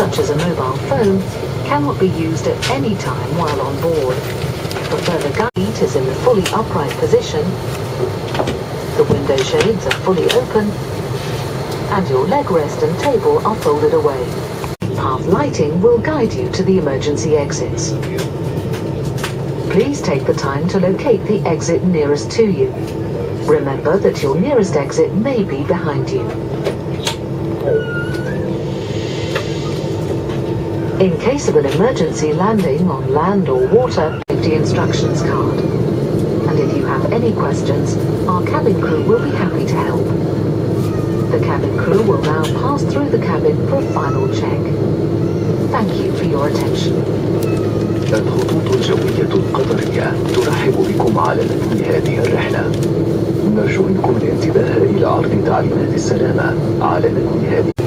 such as a mobile phone, cannot be used at any time while on board. For further guidance is in the fully upright position, the window shades are fully open, and your leg rest and table are folded away. Path lighting will guide you to the emergency exits. Please take the time to locate the exit nearest to you. Remember that your nearest exit may be behind you. In case of an emergency landing on land or water, safety instructions card. And if you have any questions, our cabin crew will be happy to help. The cabin crew will now pass through the cabin for a final check. Thank you for your attention. الخطوط الجوية القطرية ترحب بكم على متن هذه الرحلة. نرجو منكم الانتباه إلى عرض تعليمات السلامة على متن هذه